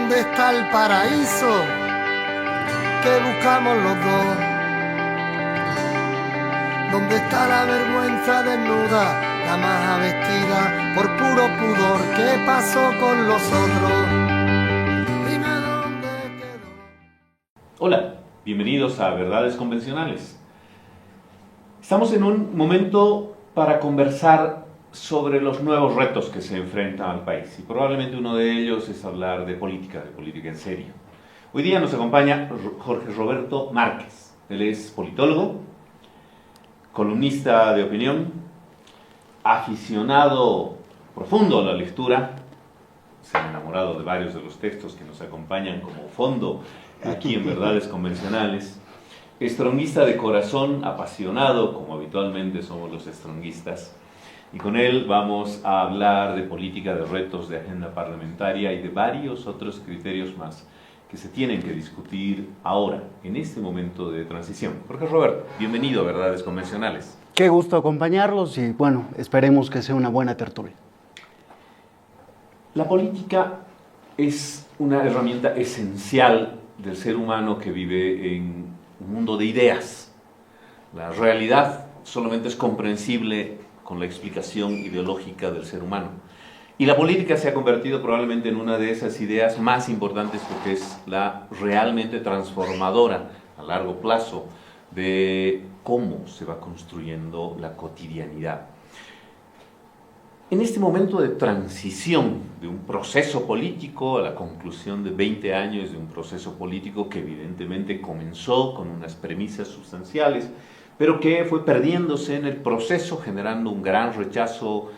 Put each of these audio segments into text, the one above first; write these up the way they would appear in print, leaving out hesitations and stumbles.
¿Dónde está el paraíso que buscamos los dos? ¿Dónde está la vergüenza desnuda, la maja vestida por puro pudor? ¿Qué pasó con los otros? Dime dónde quedó. Hola, bienvenidos a Verdades Convencionales. Estamos en un momento para conversar sobre los nuevos retos que se enfrentan al país, y probablemente uno de ellos es hablar de política en serio. Hoy día nos acompaña Jorge Roberto Márquez. Él es politólogo, columnista de opinión, aficionado profundo a la lectura, se ha enamorado de varios de los textos que nos acompañan como fondo aquí en Verdades Convencionales, estronguista de corazón, apasionado, como habitualmente somos los estronguistas, y con él vamos a hablar de política, de retos, de agenda parlamentaria y de varios otros criterios más que se tienen que discutir ahora, en este momento de transición. Jorge Roberto, bienvenido a Verdades Convencionales. Qué gusto acompañarlos y bueno, esperemos que sea una buena tertulia. La política es una herramienta esencial del ser humano que vive en un mundo de ideas. La realidad solamente es comprensible con la explicación ideológica del ser humano. Y la política se ha convertido probablemente en una de esas ideas más importantes porque es la realmente transformadora a largo plazo de cómo se va construyendo la cotidianidad. En este momento de transición de un proceso político a la conclusión de 20 años de un proceso político que evidentemente comenzó con unas premisas sustanciales, pero que fue perdiéndose en el proceso, generando un gran rechazo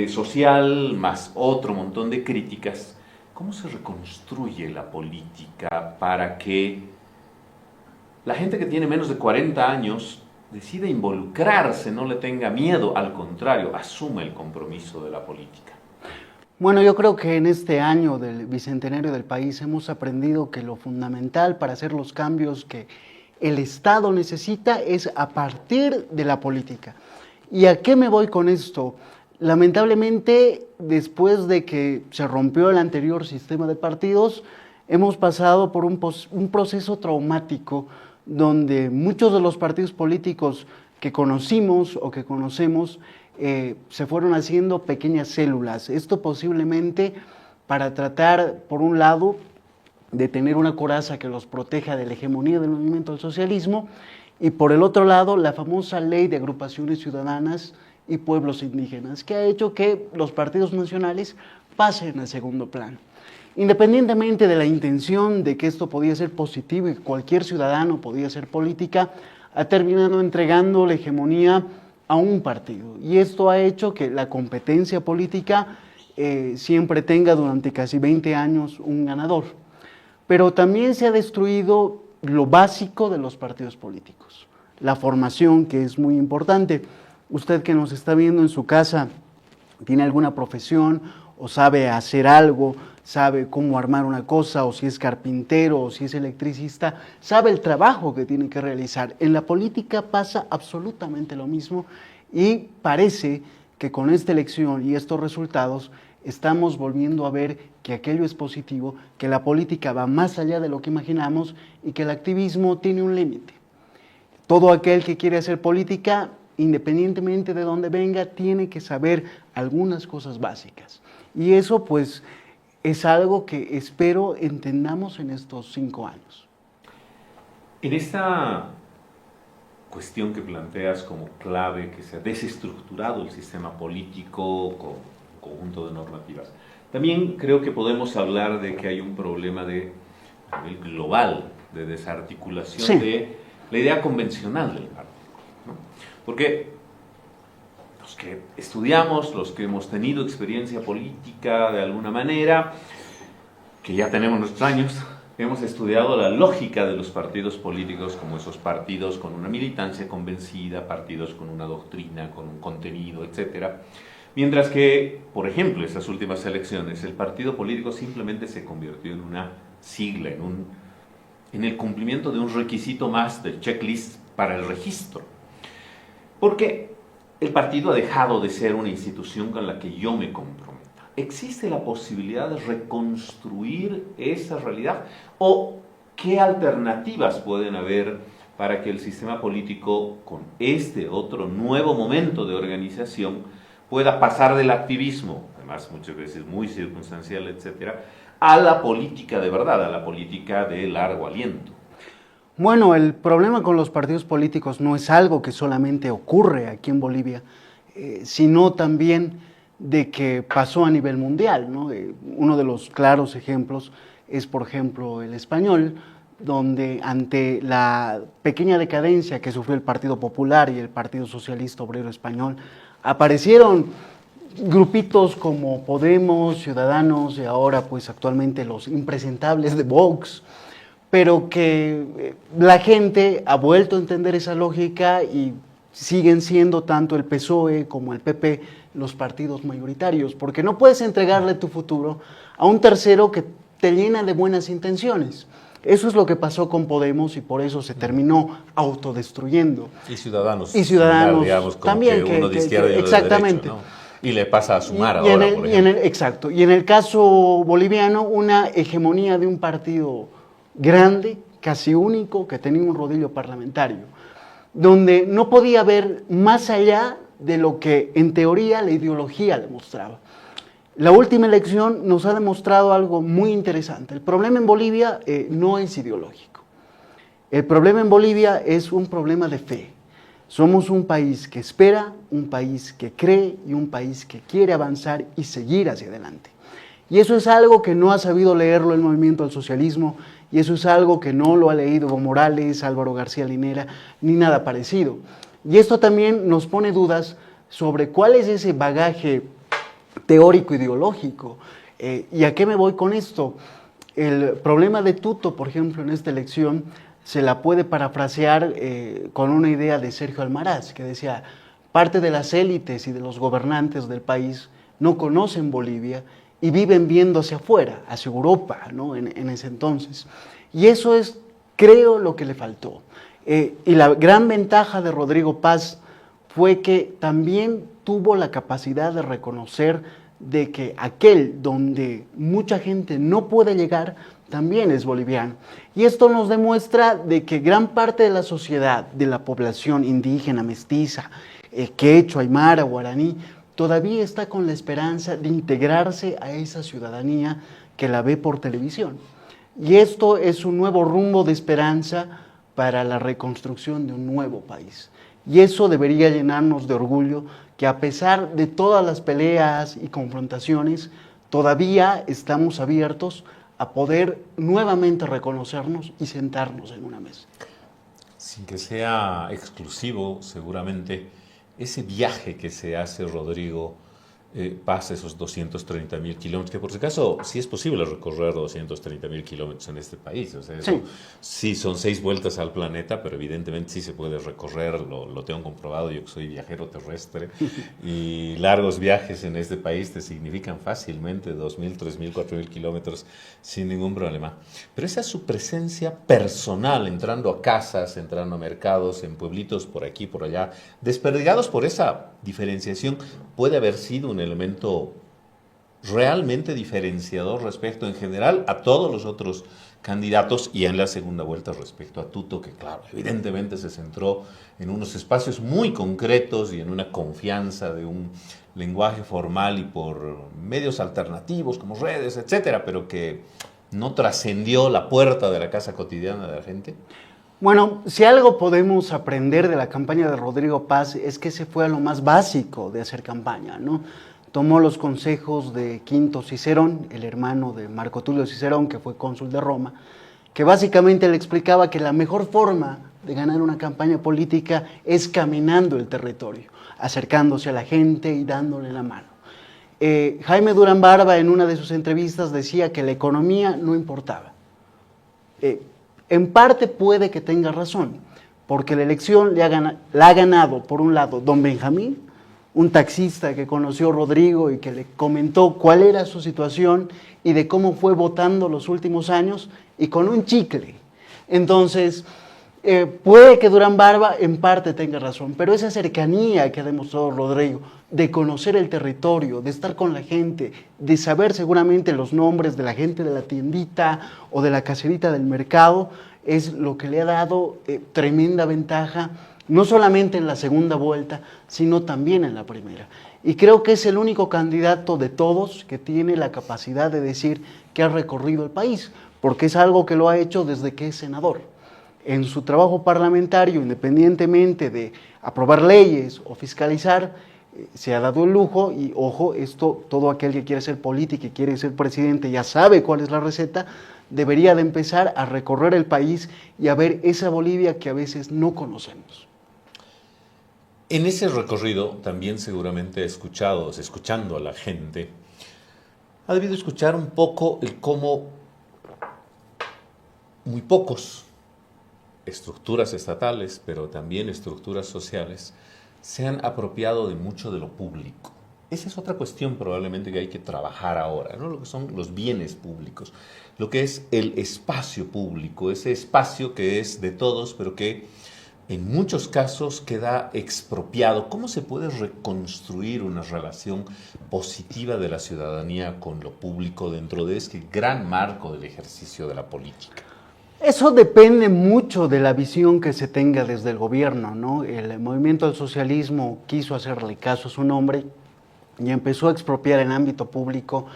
social, más otro montón de críticas. ¿Cómo se reconstruye la política para que la gente que tiene menos de 40 años decida involucrarse, no le tenga miedo, al contrario, asume el compromiso de la política? Bueno, yo creo que en este año del bicentenario del país hemos aprendido que lo fundamental para hacer los cambios que el Estado necesita es a partir de la política. ¿Y a qué me voy con esto? Lamentablemente, después de que se rompió el anterior sistema de partidos, hemos pasado por un proceso traumático donde muchos de los partidos políticos que conocimos o que conocemos se fueron haciendo pequeñas células. Esto posiblemente para tratar, por un lado, de tener una coraza que los proteja de la hegemonía del movimiento del socialismo, y por el otro lado, la famosa ley de agrupaciones ciudadanas y pueblos indígenas, que ha hecho que los partidos nacionales pasen a segundo plano. Independientemente de la intención de que esto podía ser positivo y que cualquier ciudadano podía hacer política, ha terminado entregando la hegemonía a un partido. Y esto ha hecho que la competencia política siempre tenga durante casi 20 años un ganador. Pero también se ha destruido lo básico de los partidos políticos, la formación, que es muy importante. Usted que nos está viendo en su casa, tiene alguna profesión o sabe hacer algo, sabe cómo armar una cosa, o si es carpintero o si es electricista, sabe el trabajo que tiene que realizar. En la política pasa absolutamente lo mismo y parece que con esta elección y estos resultados estamos volviendo a ver que aquello es positivo, que la política va más allá de lo que imaginamos y que el activismo tiene un límite. Todo aquel que quiere hacer política, independientemente de dónde venga, tiene que saber algunas cosas básicas. Y eso pues es algo que espero entendamos en estos 5 años. En esta cuestión que planteas como clave, que se ha desestructurado el sistema político con un conjunto de normativas, también creo que podemos hablar de que hay un problema a nivel global de desarticulación de la idea convencional del partido, ¿no? Porque los que estudiamos, los que hemos tenido experiencia política de alguna manera, que ya tenemos nuestros años, hemos estudiado la lógica de los partidos políticos como esos partidos con una militancia convencida, partidos con una doctrina, con un contenido, etcétera. Mientras que, por ejemplo, estas últimas elecciones, el partido político simplemente se convirtió en una sigla, en el cumplimiento de un requisito más del checklist para el registro. Porque el partido ha dejado de ser una institución con la que yo me comprometa. ¿existe la posibilidad de reconstruir esa realidad? ¿O qué alternativas pueden haber para que el sistema político, con este otro nuevo momento de organización, pueda pasar del activismo, además muchas veces muy circunstancial, etcétera, a la política de verdad, a la política de largo aliento? Bueno, el problema con los partidos políticos no es algo que solamente ocurre aquí en Bolivia, sino también de que pasó a nivel mundial, ¿no? Uno de los claros ejemplos es, por ejemplo, el español, donde ante la pequeña decadencia que sufrió el Partido Popular y el Partido Socialista Obrero Español, aparecieron grupitos como Podemos, Ciudadanos y ahora pues actualmente los impresentables de Vox, pero que la gente ha vuelto a entender esa lógica y siguen siendo tanto el PSOE como el PP los partidos mayoritarios, porque no puedes entregarle tu futuro a un tercero que te llena de buenas intenciones. Eso es lo que pasó con Podemos y por eso se terminó autodestruyendo. Y Ciudadanos, digamos, como también que uno de izquierda y uno exactamente. de derecha, ¿no? Y le pasa a Sumar ahora, por ejemplo. Exacto. Y en el caso boliviano, una hegemonía de un partido grande, casi único, que tenía un rodillo parlamentario, donde no podía ver más allá de lo que en teoría la ideología demostraba. La última elección nos ha demostrado algo muy interesante. El problema en Bolivia no es ideológico. El problema en Bolivia es un problema de fe. Somos un país que espera, un país que cree y un país que quiere avanzar y seguir hacia adelante. Y eso es algo que no ha sabido leerlo el movimiento al socialismo, y eso es algo que no lo ha leído Evo Morales, Álvaro García Linera, ni nada parecido. Y esto también nos pone dudas sobre cuál es ese bagaje teórico ideológico. ¿Y a qué me voy con esto? El problema de Tuto, por ejemplo, en esta elección, se la puede parafrasear con una idea de Sergio Almaraz, que decía, parte de las élites y de los gobernantes del país no conocen Bolivia y viven viendo hacia afuera, hacia Europa, ¿no? en ese entonces. Y eso es, creo, lo que le faltó. Y la gran ventaja de Rodrigo Paz fue que también tuvo la capacidad de reconocer de que aquel donde mucha gente no puede llegar también es boliviano. Y esto nos demuestra de que gran parte de la sociedad, de la población indígena, mestiza, quechua, aymara, guaraní, todavía está con la esperanza de integrarse a esa ciudadanía que la ve por televisión. Y esto es un nuevo rumbo de esperanza para la reconstrucción de un nuevo país. Y eso debería llenarnos de orgullo, que a pesar de todas las peleas y confrontaciones, todavía estamos abiertos a poder nuevamente reconocernos y sentarnos en una mesa. Sin que sea exclusivo, seguramente, ese viaje que se hace, Rodrigo, pasa esos 230.000 kilómetros, que por si acaso sí es posible recorrer 230.000 kilómetros en este país. O sea, eso, sí, son 6 vueltas al planeta, pero evidentemente sí se puede recorrer, lo tengo comprobado, yo que soy viajero terrestre, y largos viajes en este país te significan fácilmente 2.000, 3.000, 4.000 kilómetros sin ningún problema. Pero esa es su presencia personal, entrando a casas, entrando a mercados, en pueblitos por aquí, por allá, desperdigados por esa diferenciación, puede haber sido un elemento realmente diferenciador respecto en general a todos los otros candidatos, y en la segunda vuelta respecto a Tuto, que claro, evidentemente se centró en unos espacios muy concretos y en una confianza de un lenguaje formal y por medios alternativos como redes, etcétera, pero que no trascendió la puerta de la casa cotidiana de la gente. Bueno, si algo podemos aprender de la campaña de Rodrigo Paz es que se fue a lo más básico de hacer campaña, ¿no? Tomó los consejos de Quinto Cicerón, el hermano de Marco Tulio Cicerón, que fue cónsul de Roma, que básicamente le explicaba que la mejor forma de ganar una campaña política es caminando el territorio, acercándose a la gente y dándole la mano. Jaime Durán Barba en una de sus entrevistas decía que la economía no importaba. En parte puede que tenga razón, porque la elección la ha ganado, por un lado, don Benjamín, un taxista que conoció a Rodrigo y que le comentó cuál era su situación y de cómo fue votando los últimos años, y con un chicle. Entonces, Puede que Durán Barba en parte tenga razón, pero esa cercanía que ha demostrado Rodrigo, de conocer el territorio, de estar con la gente, de saber seguramente los nombres de la gente de la tiendita o de la caserita del mercado, es lo que le ha dado tremenda ventaja, no solamente en la segunda vuelta, sino también en la primera. Y creo que es el único candidato de todos que tiene la capacidad de decir que ha recorrido el país, porque es algo que lo ha hecho desde que es senador. En su trabajo parlamentario, independientemente de aprobar leyes o fiscalizar, se ha dado el lujo, y ojo, esto todo aquel que quiere ser político y quiere ser presidente ya sabe cuál es la receta, debería de empezar a recorrer el país y a ver esa Bolivia que a veces no conocemos. En ese recorrido también seguramente escuchando a la gente, ha debido escuchar un poco el cómo muy pocos estructuras estatales, pero también estructuras sociales, se han apropiado de mucho de lo público. Esa es otra cuestión probablemente que hay que trabajar ahora, ¿no? Lo que son los bienes públicos, lo que es el espacio público, ese espacio que es de todos, pero que en muchos casos queda expropiado. ¿Cómo se puede reconstruir una relación positiva de la ciudadanía con lo público dentro de este gran marco del ejercicio de la política? Eso depende mucho de la visión que se tenga desde el gobierno, ¿no? El movimiento del socialismo quiso hacerle caso a su nombre y empezó a expropiar el ámbito público,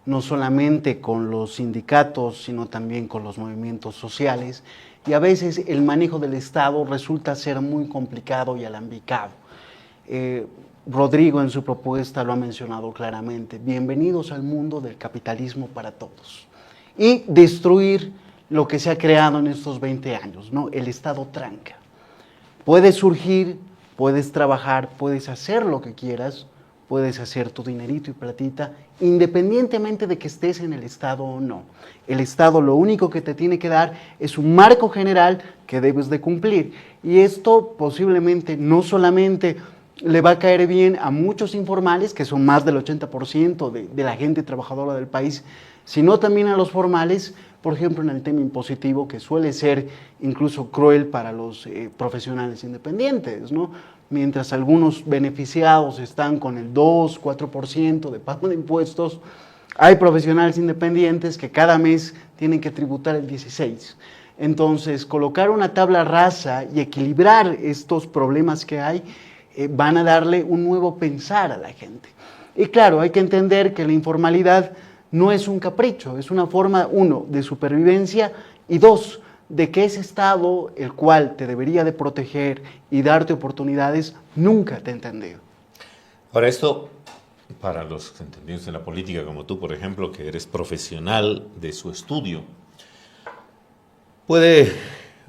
no solamente con los sindicatos, sino también con los movimientos sociales, y a veces el manejo del Estado resulta ser muy complicado y alambicado. Rodrigo en su propuesta lo ha mencionado claramente: bienvenidos al mundo del capitalismo para todos, y destruir lo que se ha creado en estos 20 años, ¿no? El Estado tranca. Puedes surgir, puedes trabajar, puedes hacer lo que quieras, puedes hacer tu dinerito y platita, independientemente de que estés en el Estado o no. El Estado lo único que te tiene que dar es un marco general que debes de cumplir. Y esto posiblemente no solamente le va a caer bien a muchos informales, que son más del 80% de la gente trabajadora del país, sino también a los formales, por ejemplo, en el tema impositivo, que suele ser incluso cruel para los profesionales independientes, ¿no? Mientras algunos beneficiados están con el 2, 4% de pago de impuestos, hay profesionales independientes que cada mes tienen que tributar el 16%. Entonces, colocar una tabla rasa y equilibrar estos problemas que hay, van a darle un nuevo pensar a la gente. Y claro, hay que entender que la informalidad no es un capricho, es una forma, uno, de supervivencia, y dos, de que ese Estado, el cual te debería de proteger y darte oportunidades, nunca te ha entendido. Ahora, esto, para los entendidos en la política como tú, por ejemplo, que eres profesional de su estudio, puede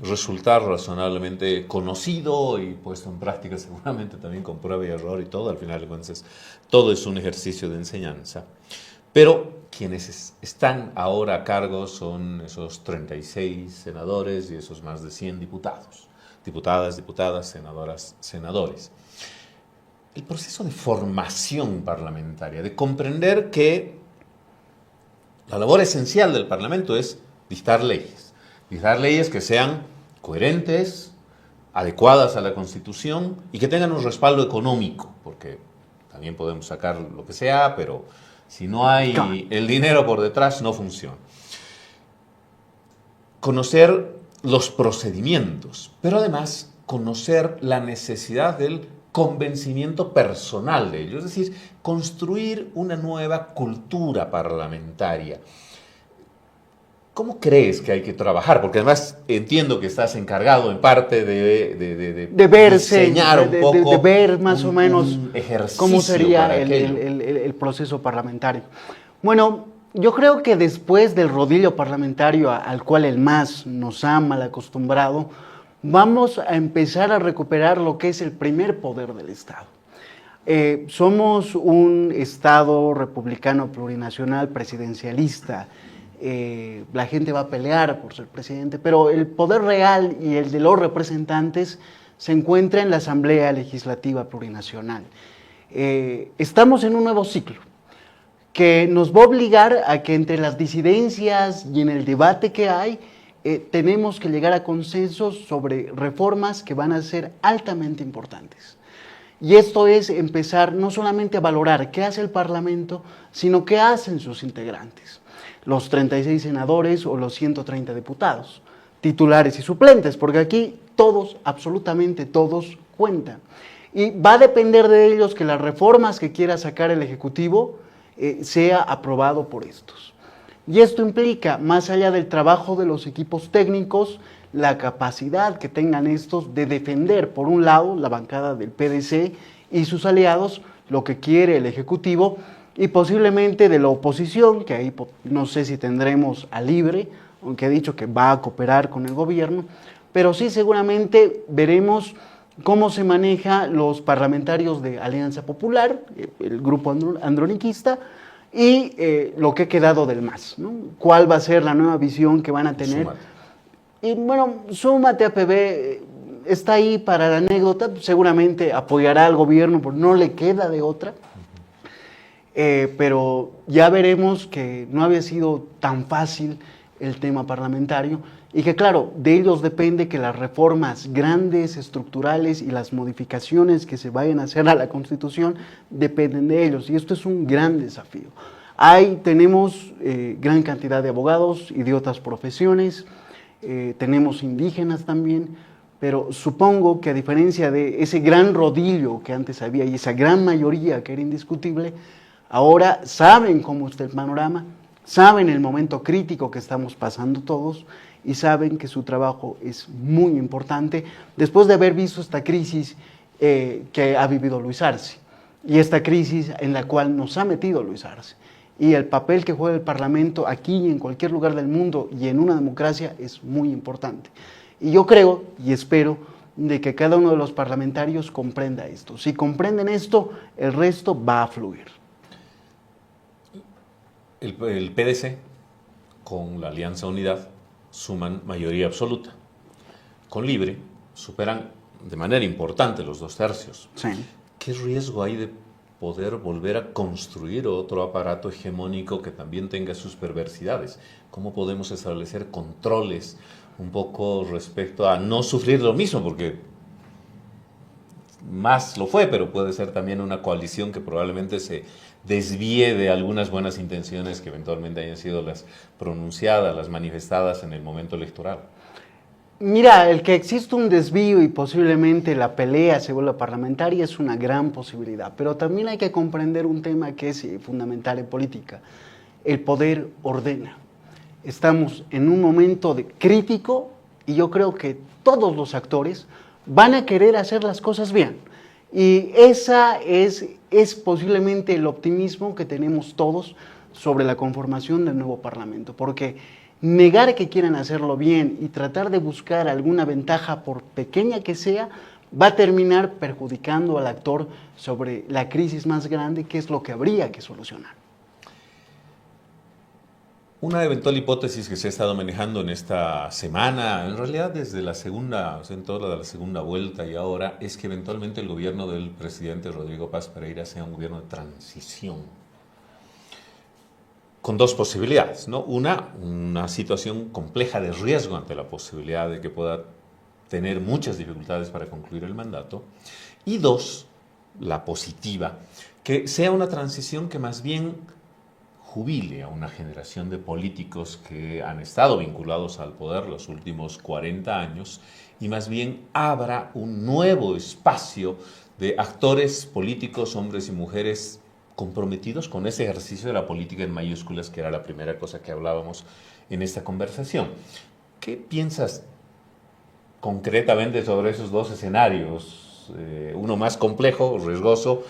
resultar razonablemente conocido y puesto en práctica seguramente también con prueba y error y todo. Al final de cuentas, todo es un ejercicio de enseñanza. Pero quienes están ahora a cargo son esos 36 senadores y esos más de 100 diputados, diputadas, senadoras, senadores. El proceso de formación parlamentaria, de comprender que la labor esencial del Parlamento es dictar leyes que sean coherentes, adecuadas a la Constitución y que tengan un respaldo económico, porque también podemos sacar lo que sea, pero si no hay el dinero por detrás, no funciona. Conocer los procedimientos, pero además conocer la necesidad del convencimiento personal de ellos, es decir, construir una nueva cultura parlamentaria. ¿Cómo crees que hay que trabajar? Porque además entiendo que estás encargado en parte de verse, diseñar un poco, de ver más o menos un cómo sería el proceso parlamentario. Bueno, yo creo que después del rodillo parlamentario al cual el MAS nos ha mal acostumbrado, vamos a empezar a recuperar lo que es el primer poder del Estado. Somos un Estado republicano plurinacional presidencialista. La gente va a pelear por ser presidente, pero el poder real y el de los representantes se encuentra en la Asamblea Legislativa Plurinacional. Estamos en un nuevo ciclo que nos va a obligar a que entre las disidencias y en el debate que hay, tenemos que llegar a consensos sobre reformas que van a ser altamente importantes. Y esto es empezar no solamente a valorar qué hace el Parlamento, sino qué hacen sus integrantes, los 36 senadores o los 130 diputados, titulares y suplentes, porque aquí todos, absolutamente todos, cuentan. Y va a depender de ellos que las reformas que quiera sacar el Ejecutivo sea aprobado por estos. Y esto implica, más allá del trabajo de los equipos técnicos, la capacidad que tengan estos de defender, por un lado, la bancada del PDC y sus aliados, lo que quiere el Ejecutivo, y posiblemente de la oposición, que ahí no sé si tendremos a Libre, aunque ha dicho que va a cooperar con el gobierno, pero sí seguramente veremos cómo se maneja los parlamentarios de Alianza Popular, el grupo androniquista, y lo que ha quedado del MAS, ¿no? ¿Cuál va a ser la nueva visión que van a tener? Súmate. Y bueno, Súmate APB está ahí para la anécdota, seguramente apoyará al gobierno, porque no le queda de otra, pero ya veremos que no había sido tan fácil el tema parlamentario, y que claro, de ellos depende que las reformas grandes, estructurales y las modificaciones que se vayan a hacer a la Constitución dependen de ellos, y esto es un gran desafío. Ahí tenemos gran cantidad de abogados y de otras profesiones, tenemos indígenas también, pero supongo que a diferencia de ese gran rodillo que antes había y esa gran mayoría que era indiscutible, ahora saben cómo está el panorama, saben el momento crítico que estamos pasando todos y saben que su trabajo es muy importante después de haber visto esta crisis que ha vivido Luis Arce y esta crisis en la cual nos ha metido Luis Arce. Y el papel que juega el Parlamento aquí y en cualquier lugar del mundo y en una democracia es muy importante. Y yo creo y espero de que cada uno de los parlamentarios comprenda esto. Si comprenden esto, el resto va a fluir. El PDC con la Alianza Unidad suman mayoría absoluta. Con Libre superan de manera importante los 2/3. Sí. ¿Qué riesgo hay de poder volver a construir otro aparato hegemónico que también tenga sus perversidades? ¿Cómo podemos establecer controles un poco respecto a no sufrir lo mismo? Porque más lo fue, pero puede ser también una coalición que probablemente se desvíe de algunas buenas intenciones que eventualmente hayan sido las pronunciadas, las manifestadas en el momento electoral. Mira, el que existe un desvío y posiblemente la pelea se vuelva parlamentaria es una gran posibilidad, pero también hay que comprender un tema que es fundamental en política. El poder ordena. Estamos en un momento crítico y yo creo que todos los actores van a querer hacer las cosas bien. Y esa es posiblemente el optimismo que tenemos todos sobre la conformación del nuevo Parlamento, porque negar que quieran hacerlo bien y tratar de buscar alguna ventaja, por pequeña que sea, va a terminar perjudicando al actor sobre la crisis más grande, que es lo que habría que solucionar. Una eventual hipótesis que se ha estado manejando en esta semana, en realidad desde en toda la segunda vuelta y ahora, es que eventualmente el gobierno del presidente Rodrigo Paz Pereira sea un gobierno de transición. Con dos posibilidades, ¿no? Una situación compleja de riesgo ante la posibilidad de que pueda tener muchas dificultades para concluir el mandato. Y dos, la positiva, que sea una transición que más bien jubile a una generación de políticos que han estado vinculados al poder los últimos 40 años y más bien abra un nuevo espacio de actores políticos, hombres y mujeres comprometidos con ese ejercicio de la política en mayúsculas, que era la primera cosa que hablábamos en esta conversación. ¿Qué piensas concretamente sobre esos dos escenarios? Uno más complejo, riesgoso,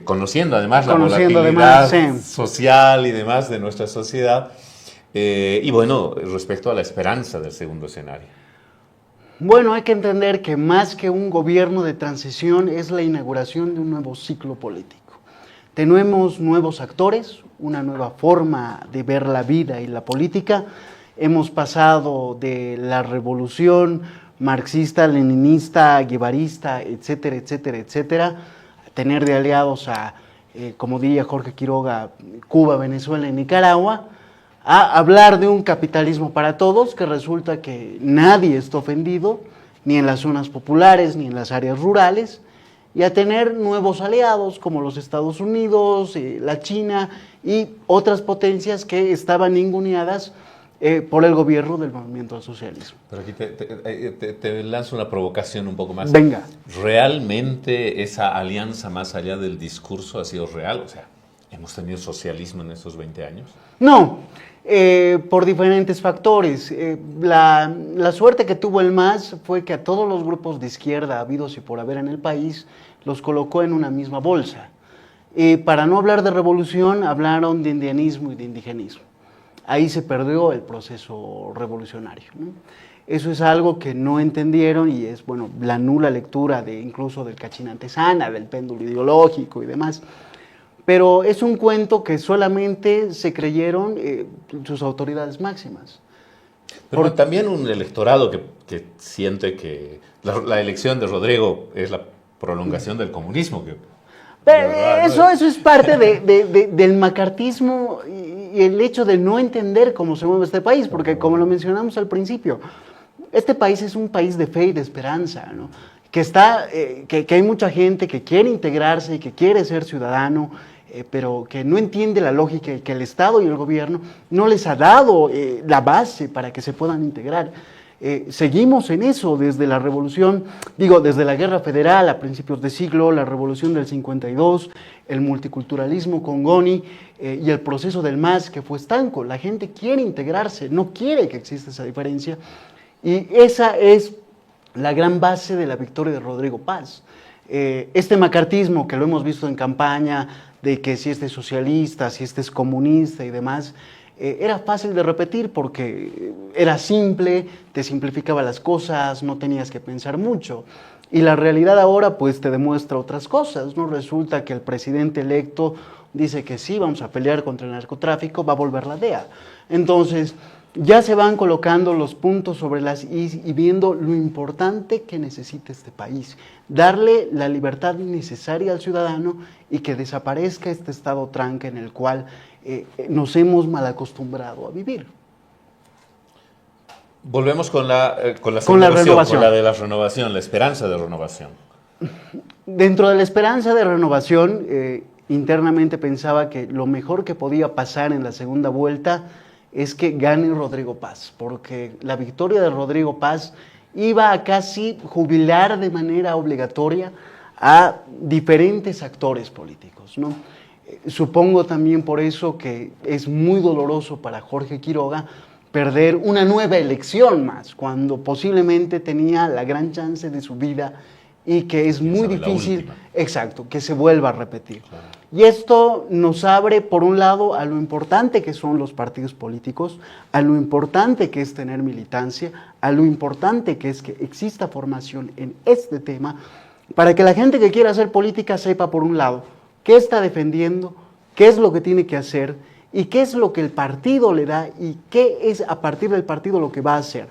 conociendo además la volatilidad social y demás de nuestra sociedad, y bueno, respecto a la esperanza del segundo escenario. Bueno, hay que entender que más que un gobierno de transición es la inauguración de un nuevo ciclo político. Tenemos nuevos actores, una nueva forma de ver la vida y la política. Hemos pasado de la revolución marxista, leninista, guevarista, etcétera, etcétera, etcétera, tener de aliados a, como diría Jorge Quiroga, Cuba, Venezuela y Nicaragua, a hablar de un capitalismo para todos, que resulta que nadie está ofendido, ni en las zonas populares, ni en las áreas rurales, y a tener nuevos aliados como los Estados Unidos, la China y otras potencias que estaban ninguneadas por el gobierno del movimiento al socialismo. Pero aquí te lanzo una provocación un poco más. Venga. ¿Realmente esa alianza más allá del discurso ha sido real? O sea, ¿hemos tenido socialismo en esos 20 años? No, por diferentes factores. La suerte que tuvo el MAS fue que a todos los grupos de izquierda habidos y por haber en el país los colocó en una misma bolsa. Para no hablar de revolución, hablaron de indianismo y de indigenismo. Ahí se perdió el proceso revolucionario, ¿no? Eso es algo que no entendieron y es, bueno, la nula lectura incluso del Cachín Antesana, del péndulo ideológico y demás. Pero es un cuento que solamente se creyeron sus autoridades máximas. Pero también un electorado que siente que la elección de Rodrigo es la prolongación del comunismo. Pero eso es parte del macartismo y el hecho de no entender cómo se mueve este país, porque como lo mencionamos al principio, este país es un país de fe y de esperanza, ¿no? Que hay mucha gente que quiere integrarse y que quiere ser ciudadano, pero que no entiende la lógica y que el Estado y el gobierno no les ha dado la base para que se puedan integrar. Seguimos en eso desde la revolución, desde la Guerra Federal a principios de siglo, la revolución del 52, el multiculturalismo con Goni y el proceso del MAS que fue estanco. La gente quiere integrarse, no quiere que exista esa diferencia y esa es la gran base de la victoria de Rodrigo Paz. Este macartismo que lo hemos visto en campaña, de que si este es socialista, si este es comunista y demás, era fácil de repetir porque era simple, te simplificaba las cosas, no tenías que pensar mucho. Y la realidad ahora pues te demuestra otras cosas, ¿no? Resulta que el presidente electo dice que sí, vamos a pelear contra el narcotráfico, va a volver la DEA. Entonces, ya se van colocando los puntos sobre las is y viendo lo importante que necesita este país. Darle la libertad necesaria al ciudadano y que desaparezca este estado tranca en el cual nos hemos mal acostumbrado a vivir. Volvemos con la renovación, con la de la renovación, la esperanza de renovación. Dentro de la esperanza de renovación, internamente pensaba que lo mejor que podía pasar en la segunda vuelta es que gane Rodrigo Paz, porque la victoria de Rodrigo Paz iba a casi jubilar de manera obligatoria a diferentes actores políticos, ¿no? Supongo también por eso que es muy doloroso para Jorge Quiroga perder una nueva elección más, cuando posiblemente tenía la gran chance de su vida y que es muy difícil, exacto, que se vuelva a repetir. Claro. Y esto nos abre, por un lado, a lo importante que son los partidos políticos, a lo importante que es tener militancia, a lo importante que es que exista formación en este tema, para que la gente que quiera hacer política sepa, por un lado, qué está defendiendo, qué es lo que tiene que hacer y qué es lo que el partido le da y qué es a partir del partido lo que va a hacer.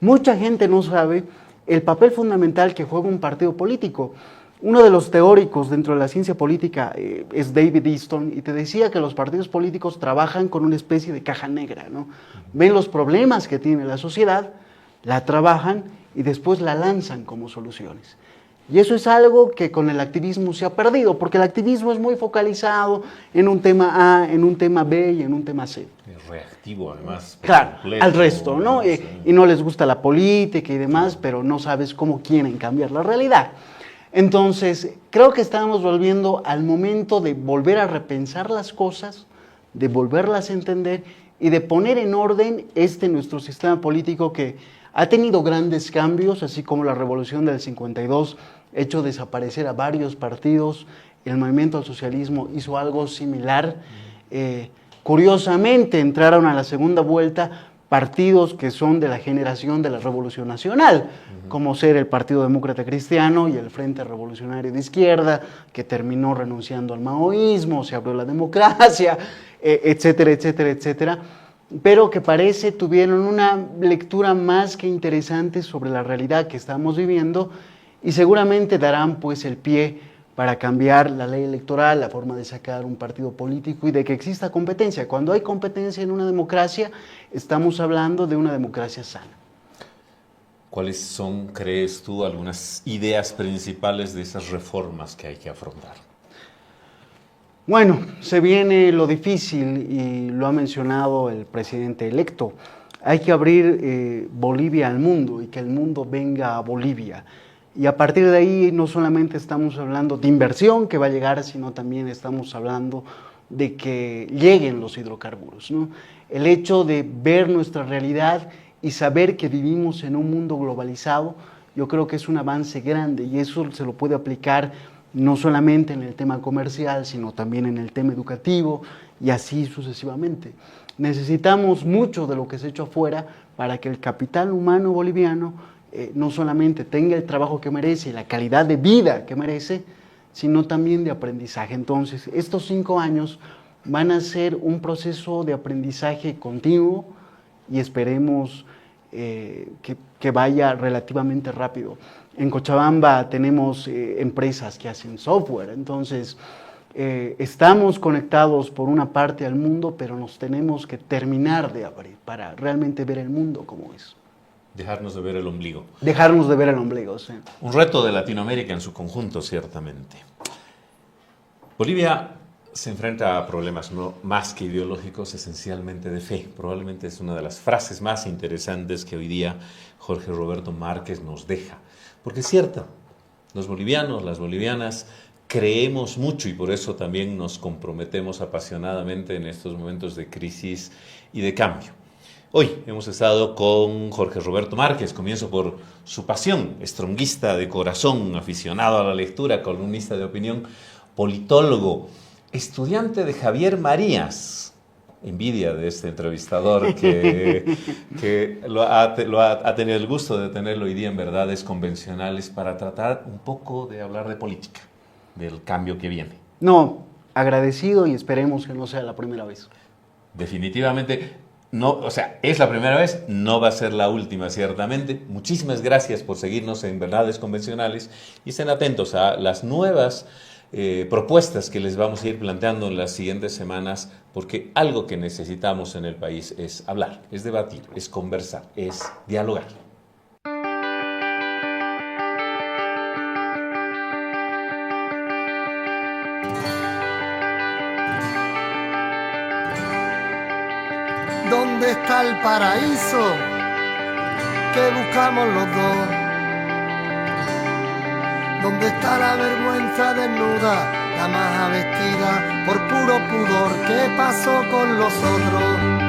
Mucha gente no sabe el papel fundamental que juega un partido político. Uno de los teóricos dentro de la ciencia política es David Easton y te decía que los partidos políticos trabajan con una especie de caja negra, ¿no? Ven los problemas que tiene la sociedad, la trabajan y después la lanzan como soluciones. Y eso es algo que con el activismo se ha perdido, porque el activismo es muy focalizado en un tema A, en un tema B y en un tema C. Es reactivo, además. Claro, al resto, ¿no? Sí. Y no les gusta la política y demás, sí, pero no sabes cómo quieren cambiar la realidad. Entonces, creo que estamos volviendo al momento de volver a repensar las cosas, de volverlas a entender y de poner en orden nuestro sistema político que ha tenido grandes cambios, así como la revolución del 52 hecho desaparecer a varios partidos. El movimiento al socialismo hizo algo similar. Curiosamente, entraron a la segunda vuelta partidos que son de la generación de la Revolución Nacional, como ser el Partido Demócrata Cristiano y el Frente Revolucionario de Izquierda, que terminó renunciando al maoísmo, se abrió la democracia, etcétera, etcétera, etcétera, pero que parece tuvieron una lectura más que interesante sobre la realidad que estamos viviendo y seguramente darán pues el pie para cambiar la ley electoral, la forma de sacar un partido político y de que exista competencia. Cuando hay competencia en una democracia, estamos hablando de una democracia sana. ¿Cuáles son, crees tú, algunas ideas principales de esas reformas que hay que afrontar? Bueno, se viene lo difícil y lo ha mencionado el presidente electo. Hay que abrir Bolivia al mundo y que el mundo venga a Bolivia. Y a partir de ahí no solamente estamos hablando de inversión que va a llegar, sino también estamos hablando de que lleguen los hidrocarburos, ¿no? El hecho de ver nuestra realidad y saber que vivimos en un mundo globalizado, yo creo que es un avance grande y eso se lo puede aplicar no solamente en el tema comercial, sino también en el tema educativo y así sucesivamente. Necesitamos mucho de lo que se ha hecho afuera para que el capital humano boliviano no solamente tenga el trabajo que merece y la calidad de vida que merece, sino también de aprendizaje. Entonces, estos 5 años van a ser un proceso de aprendizaje continuo y esperemos que vaya relativamente rápido. En Cochabamba tenemos empresas que hacen software, entonces estamos conectados por una parte al mundo, pero nos tenemos que terminar de abrir para realmente ver el mundo como es. Dejarnos de ver el ombligo. Dejarnos de ver el ombligo, sí. Un reto de Latinoamérica en su conjunto, ciertamente. Bolivia se enfrenta a problemas no más que ideológicos, esencialmente de fe. Probablemente es una de las frases más interesantes que hoy día Jorge Roberto Márquez nos deja. Porque es cierto, los bolivianos, las bolivianas, creemos mucho y por eso también nos comprometemos apasionadamente en estos momentos de crisis y de cambio. Hoy hemos estado con Jorge Roberto Márquez, comienzo por su pasión, stronguista de corazón, aficionado a la lectura, columnista de opinión, politólogo, estudiante de Javier Marías. Envidia de este entrevistador que ha tenido el gusto de tenerlo hoy día en Verdades Convencionales para tratar un poco de hablar de política, del cambio que viene. No, agradecido y esperemos que no sea la primera vez. Definitivamente. No, o sea, es la primera vez, no va a ser la última, ciertamente. Muchísimas gracias por seguirnos en Verdades Convencionales y estén atentos a las nuevas propuestas que les vamos a ir planteando en las siguientes semanas, porque algo que necesitamos en el país es hablar, es debatir, es conversar, es dialogar. ¿Dónde está el paraíso que buscamos los dos? ¿Dónde está la vergüenza desnuda, la maja vestida por puro pudor? ¿Qué pasó con los otros?